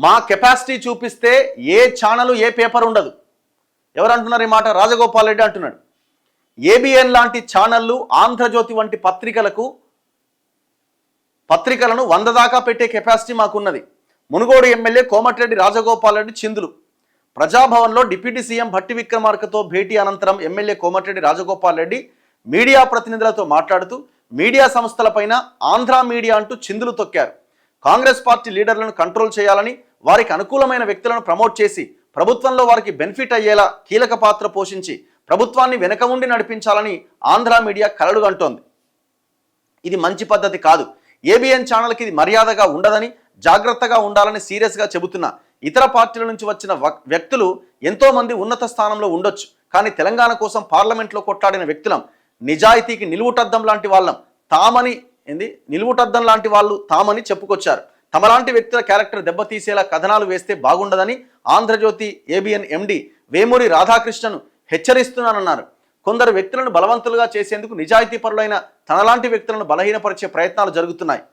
మా కెపాసిటీ చూపిస్తే ఏ ఛానల్ ఏ పేపర్ ఉండదు. ఎవరు అంటున్నారు ఈ మాట? రాజగోపాల్ రెడ్డి అంటున్నాడు. ఏబిఎన్ లాంటి ఛానళ్లు, ఆంధ్రజ్యోతి వంటి పత్రికలను 100 దాకా పెట్టే కెపాసిటీ మాకున్నది. మునుగోడు ఎమ్మెల్యే కోమటిరెడ్డి రాజగోపాల్ రెడ్డి చిందులు. ప్రజాభవన్లో డిప్యూటీ సీఎం భట్టి విక్రమార్కతో భేటీ అనంతరం ఎమ్మెల్యే కోమటిరెడ్డి రాజగోపాల్ రెడ్డి మీడియా ప్రతినిధులతో మాట్లాడుతూ మీడియా సంస్థలపైన ఆంధ్ర మీడియా అంటూ చిందులు తొక్కారు. కాంగ్రెస్ పార్టీ లీడర్లను కంట్రోల్ చేయాలని, వారికి అనుకూలమైన వ్యక్తులను ప్రమోట్ చేసి ప్రభుత్వంలో వారికి బెనిఫిట్ అయ్యేలా కీలక పాత్ర పోషించి ప్రభుత్వాన్ని వెనక ఉండి నడిపించాలని ఆంధ్ర మీడియా కలలు అంటోంది. ఇది మంచి పద్ధతి కాదు. ఏబిఎన్ ఛానల్కి ఇది మర్యాదగా ఉండదని, జాగ్రత్తగా ఉండాలని సీరియస్గా చెబుతున్నా. ఇతర పార్టీల నుంచి వచ్చిన వ్యక్తులు ఎంతోమంది ఉన్నత స్థానంలో ఉండొచ్చు, కానీ తెలంగాణ కోసం పార్లమెంట్లో కొట్లాడిన వ్యక్తులం, నిజాయితీకి నిలువుటద్దం లాంటి వాళ్ళం తామని చెప్పుకొచ్చారు. తమలాంటి వ్యక్తుల క్యారెక్టర్ దెబ్బతీసేలా కథనాలు వేస్తే బాగుండదని ఆంధ్రజ్యోతి ఏబిఎన్ ఎండి వేమూరి రాధాకృష్ణను హెచ్చరిస్తున్నానన్నారు. కొందరు వ్యక్తులను బలవంతులుగా చేసేందుకు నిజాయితీపరులైన తనలాంటి వ్యక్తులను బలహీనపరిచే ప్రయత్నాలు జరుగుతున్నాయి.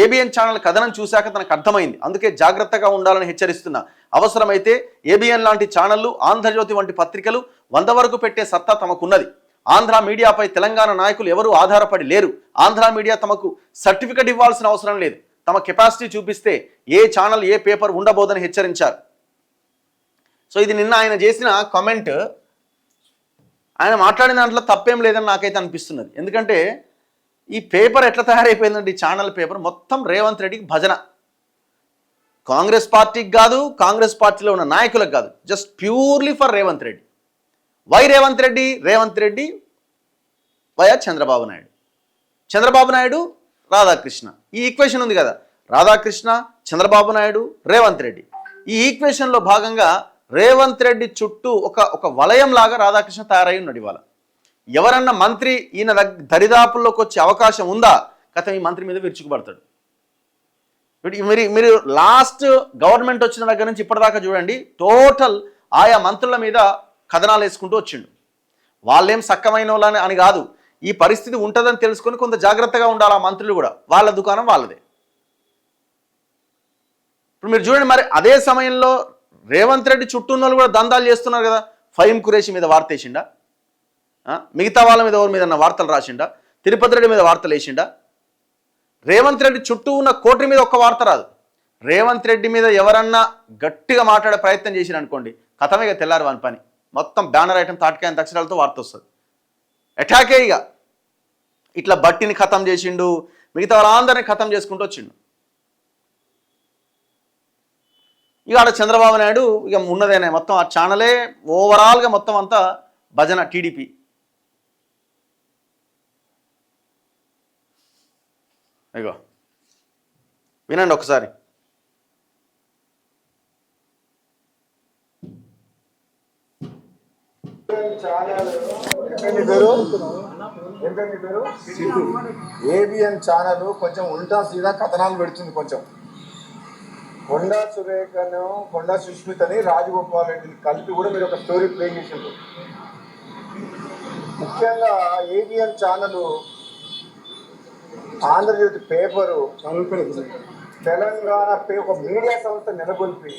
ఏబిఎన్ ఛానల్ కథనం చూశాక తనకు అర్థమైంది, అందుకే జాగ్రత్తగా ఉండాలని హెచ్చరిస్తున్నా. అవసరమైతే ఏబిఎన్ లాంటి ఛానళ్లు, ఆంధ్రజ్యోతి వంటి పత్రికలు 100 వరకు పెట్టే సత్తా తమకున్నది. ఆంధ్ర మీడియాపై తెలంగాణ నాయకులు ఎవరూ ఆధారపడి లేరు. ఆంధ్ర మీడియా తమకు సర్టిఫికెట్ ఇవ్వాల్సిన అవసరం లేదు. తమ కెపాసిటీ చూపిస్తే ఏ ఛానల్ ఏ పేపర్ ఉండబోదని హెచ్చరించారు. సో ఇది నిన్న ఆయన చేసిన కామెంట్. ఆయన మాట్లాడిన దాంట్లో తప్పేం లేదని నాకైతే అనిపిస్తున్నది. ఎందుకంటే ఈ పేపర్ ఎట్లా తయారైపోయిందండి, ఈ ఛానల్ పేపర్ మొత్తం రేవంత్ రెడ్డికి భజన. కాంగ్రెస్ పార్టీకి కాదు, కాంగ్రెస్ పార్టీలో ఉన్న నాయకులకు కాదు, just purely for Revanth Reddy. Why Revanth Reddy? Revanth Reddy via Chandrababu Naidu, Chandrababu Naidu Radhakrishna. ఈ ఈక్వేషన్ ఉంది కదా, రాధాకృష్ణ, చంద్రబాబు నాయుడు, రేవంత్ రెడ్డి. ఈ ఈక్వేషన్లో భాగంగా రేవంత్ రెడ్డి చుట్టూ ఒక వలయం లాగా రాధాకృష్ణ తయారై ఉన్నాడు. ఇవాళ ఎవరన్నా మంత్రి ఈయన దరిదాపుల్లోకి వచ్చే అవకాశం ఉందా, కథ ఈ మంత్రి మీద విరుచుకుపడతాడు. మీరు లాస్ట్ గవర్నమెంట్ వచ్చిన దగ్గర నుంచి ఇప్పటిదాకా చూడండి, టోటల్ ఆయా మంత్రుల మీద కథనాలు వేసుకుంటూ వచ్చిండు. వాళ్ళేం సక్కమైన వాళ్ళని అని కాదు, ఈ పరిస్థితి ఉంటుందని తెలుసుకొని కొంత జాగ్రత్తగా ఉండాలి. ఆ మంత్రులు కూడా వాళ్ళ దుకాణం వాళ్ళదే. ఇప్పుడు మీరు చూడండి, మరి అదే సమయంలో రేవంత్ రెడ్డి చుట్టూ ఉన్న వాళ్ళు కూడా దందాలు చేస్తున్నారు కదా. ఫహీం ఖురేషి మీద వార్త వేసిండా, మిగతా వాళ్ళ మీద ఎవరి మీద వార్తలు రాసిండా, తిరుపతి రెడ్డి మీద వార్తలు వేసిండా. రేవంత్ రెడ్డి చుట్టూ ఉన్న కోటి మీద ఒక్క వార్త రాదు. రేవంత్ రెడ్డి మీద ఎవరన్నా గట్టిగా మాట్లాడే ప్రయత్నం చేసిరు అనుకోండి, కథమే తెల్లారు వాని పని. మొత్తం బ్యానర్ ఐటమ్ తాటికాయన అక్షరాలతో వార్త వస్తుంది. అటాకే. ఇక ఇట్లా బట్టిని ఖతం చేసిండు, మిగతా వాళ్ళందరినీ ఖతం చేసుకుంటూ వచ్చిండు. ఇక ఆడ చంద్రబాబు నాయుడు ఇక ఉన్నదేనే మొత్తం ఆ ఛానలే ఓవరాల్గా మొత్తం అంతా భజన టీడీపీ. ఇగో వినండి ఒకసారి. ఏబిఎన్ ఛానల్ కొంచెం ఉల్టా సీదా కథనాలు పెడుతుంది. కొంచెం కొండా సురేఖను, కొండా సుష్మితని, రాజగోపాల్ రెడ్డిని కలిపి కూడా మీరు ఒక స్టోరీ ప్లే చేసిండ్రు. ముఖ్యంగా ABN channel, Andhra Jyothi paper, Telangana ఒక మీడియా సంస్థ నెలకొల్పి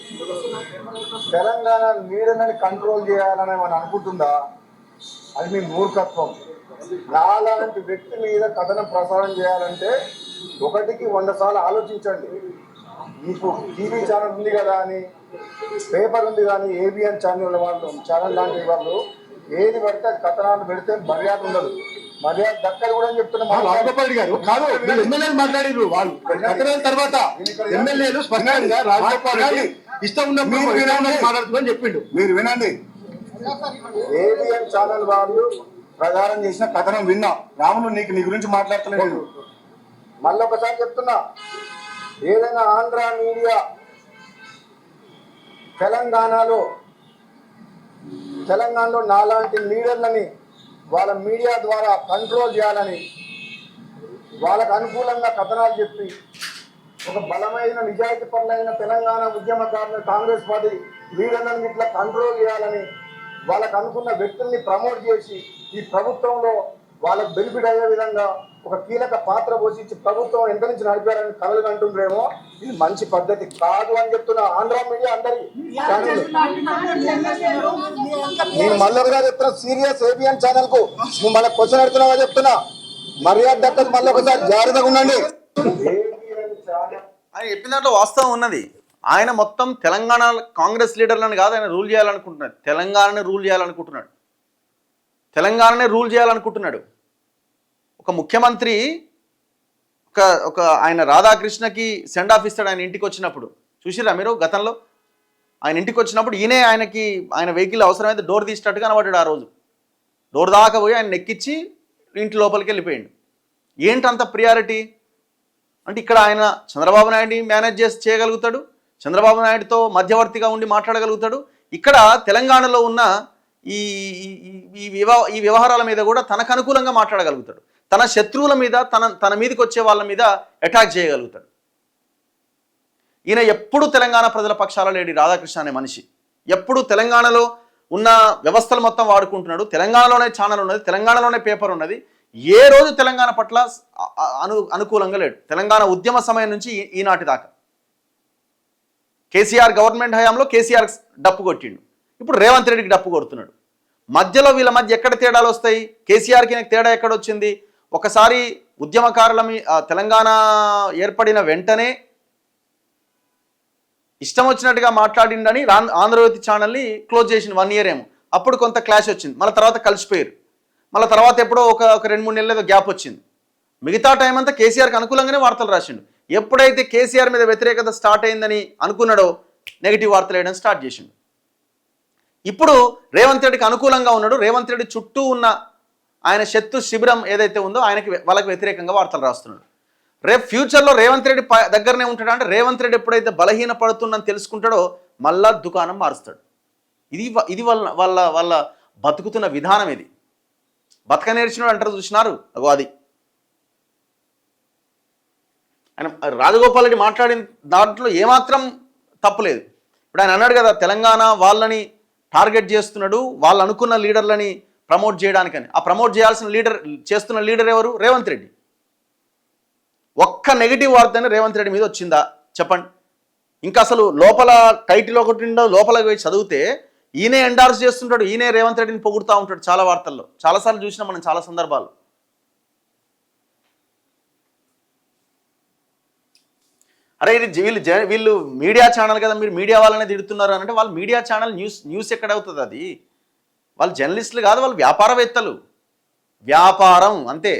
తెలంగాణ మీడియాని కంట్రోల్ చేయాలని మనం అనుకుంటుందా? అది మీ మూర్ఖత్వం. నాలాంటి వ్యక్తి మీద కథనం ప్రసారం చేయాలంటే 1కి 100 సార్లు ఆలోచించండి. మీకు టీవీ ఛానల్ ఉంది కదా అని, పేపర్ ఉంది కానీ ఏబిఎన్ ఛానల్ లాంటి వాళ్ళు ఏది పడితే అది కథనాలు పెడితే మర్యాద ఉండదు. మర్యాద దక్కలు కూడా చెప్తున్నా. రాజగోపాల్ గారు కాదు, ఎమ్మెల్యేలు మాట్లాడారు. వాళ్ళు కథనాల తర్వాత ఎమ్మెల్యేలు స్పష్టంగా రాజగోపాల్ రెడ్డి ఇష్టం ఉన్నప్పుడు మాట్లాడుతుందని చెప్పిండు. మీరు వినండి. ఏబిఎన్ ఛానల్ వాళ్ళు ప్రచారం చేసిన కథనం విన్నా. రాములు నీ గురించి మాట్లాడతలేదు. మళ్ళీ ఒకసారి చెప్తున్నా, ఏదైనా ఆంధ్ర మీడియా తెలంగాణలో నాలాంటి లీడర్లని వాళ్ళ మీడియా ద్వారా కంట్రోల్ చేయాలని, వాళ్ళకు అనుకూలంగా కథనాలు చెప్పి ఒక బలమైన నిజాయితీ పరులైన తెలంగాణ ఉద్యమకారులు, కాంగ్రెస్ పార్టీ లీడర్లను ఇట్లా కంట్రోల్ చేయాలని, వాళ్ళకు అనుకున్న వ్యక్తుల్ని ప్రమోట్ చేసి ఈ ప్రభుత్వంలో వాళ్ళకు బెనిఫిట్ అయ్యే విధంగా ఒక కీలక పాత్ర పోషించి ప్రభుత్వం ఎంత నుంచి నడిపారని కలలు అంటుండ్రేమో ఇది మంచి పద్ధతి కాదు అని చెప్తున్నా. ఆంధ్ర మీడియా అందరి నేను మళ్ళీ ఒకసారి చెప్తున్నా, సీరియస్ ఏబిఎన్ ఛానల్ కు నువ్వు మళ్ళీ క్వశ్చన్ అడుగుతున్నావా చెప్తున్నా, మర్యాద దక్కదు, మళ్ళీ ఒకసారి జాగ్రత్తగా ఉండండి. ఆయన చెప్పిన దాంట్లో వాస్తవం ఉన్నది. ఆయన మొత్తం తెలంగాణ కాంగ్రెస్ లీడర్లను కాదు ఆయన రూల్ చేయాలనుకుంటున్నాడు, తెలంగాణని రూల్ చేయాలనుకుంటున్నాడు, తెలంగాణనే రూల్ చేయాలనుకుంటున్నాడు. ఒక ముఖ్యమంత్రి ఒక ఆయన రాధాకృష్ణకి సెండ్ ఆఫ్ ఇస్తాడు ఆయన ఇంటికి వచ్చినప్పుడు, చూసిరా మీరు గతంలో ఆయన ఇంటికి వచ్చినప్పుడు ఆయన వెహికల్ అవసరమైతే డోర్ తీసినట్టుగా కనబడ్డాడు. ఆ రోజు డోర్ దాకా పోయి ఆయన ఎక్కించి ఇంటి లోపలికి వెళ్ళిపోయిండు. ఏంటంత ప్రియారిటీ అంటే ఇక్కడ ఆయన చంద్రబాబు నాయుడిని మేనేజ్ చేయగలుగుతాడు, చంద్రబాబు నాయుడుతో మధ్యవర్తిగా ఉండి మాట్లాడగలుగుతాడు. ఇక్కడ తెలంగాణలో ఉన్న ఈ వ్యవహారాల మీద కూడా తనకు అనుకూలంగా మాట్లాడగలుగుతాడు, తన శత్రువుల మీద తన మీదకి వచ్చే వాళ్ళ మీద అటాక్ చేయగలుగుతాడు. ఈయన ఎప్పుడు తెలంగాణ ప్రజల పక్షాల లేడి రాధాకృష్ణ అనే మనిషి ఎప్పుడు తెలంగాణలో ఉన్న వ్యవస్థలు మొత్తం వాడుకుంటున్నాడు. తెలంగాణలోనే ఛానల్ ఉన్నది, తెలంగాణలోనే పేపర్ ఉన్నది. ఏ రోజు తెలంగాణ పట్ల అనుకూలంగా లేడు. తెలంగాణ ఉద్యమ సమయం నుంచి ఈనాటి దాకా కేసీఆర్ గవర్నమెంట్ హయాంలో కేసీఆర్ డప్పు కొట్టిండు, ఇప్పుడు రేవంత్ రెడ్డికి డప్పు కొడుతున్నాడు. మధ్యలో వీళ్ళ మధ్య ఎక్కడ తేడాలు వస్తాయి? కేసీఆర్కి నాకు తేడా ఎక్కడ వచ్చింది? ఒకసారి ఉద్యమకారుల తెలంగాణ ఏర్పడిన వెంటనే ఇష్టం వచ్చినట్టుగా మాట్లాడిండని ఆంధ్రజ్యోతి ఛానల్ని క్లోజ్ చేసింది 1 year ఏమో. అప్పుడు కొంత క్లాష్ వచ్చింది, మళ్ళీ తర్వాత కలిసిపోయారు. మళ్ళీ తర్వాత ఎప్పుడో ఒక 2-3 నెలలు ఏదో గ్యాప్ వచ్చింది. మిగతా టైం అంతా కేసీఆర్కి అనుకూలంగానే వార్తలు రాసిండు. ఎప్పుడైతే కేసీఆర్ మీద వ్యతిరేకత స్టార్ట్ అయిందని అనుకున్నాడో నెగిటివ్ వార్తలు వేయడం స్టార్ట్ చేసిండు. ఇప్పుడు రేవంత్ రెడ్డికి అనుకూలంగా ఉన్నాడు. రేవంత్ రెడ్డి చుట్టూ ఉన్న ఆయన శత్రు శిబిరం ఏదైతే ఉందో వాళ్ళకి వ్యతిరేకంగా వార్తలు రాస్తున్నాడు. రేపు ఫ్యూచర్లో రేవంత్ రెడ్డి దగ్గరనే ఉంటాడు. అంటే రేవంత్ రెడ్డి ఎప్పుడైతే బలహీన పడుతుందని తెలుసుకుంటాడో మళ్ళా దుకాణం మారుస్తాడు. ఇది వాళ్ళ బతుకుతున్న విధానం. ఇది బతక నేర్చినాడు అంటారు, చూసినారు అగో అది. ఆయన రాజగోపాల్ రెడ్డి మాట్లాడిన దాంట్లో ఏమాత్రం తప్పులేదు. ఇప్పుడు ఆయన అన్నాడు కదా, తెలంగాణ వాళ్ళని టార్గెట్ చేస్తున్నాడు, వాళ్ళు అనుకున్న లీడర్లని ప్రమోట్ చేయడానికని. ఆ ప్రమోట్ చేస్తున్న లీడర్ ఎవరు? రేవంత్ రెడ్డి. ఒక్క నెగిటివ్ వార్తని రేవంత్ రెడ్డి మీద వచ్చిందా చెప్పండి? ఇంకా అసలు లోపల టైటిల్ ఒకటి ఉండో లోపలికి పోయి చదివితే ఈయనే ఎండార్స్ చేస్తుంటాడు, ఈయనే రేవంత్ రెడ్డిని పొగుడుతూ ఉంటాడు చాలా వార్తల్లో. చాలాసార్లు చూసినాం మనం చాలా సందర్భాలు. అరే ఇది వీళ్ళు మీడియా ఛానల్ కదా, మీరు మీడియా వాళ్ళనే తిడుతున్నారు అని అంటే వాళ్ళు మీడియా ఛానల్ న్యూస్ ఎక్కడ అవుతుంది? అది వాళ్ళు జర్నలిస్టులు కాదు, వాళ్ళు వ్యాపారవేత్తలు. వ్యాపారం అంతే.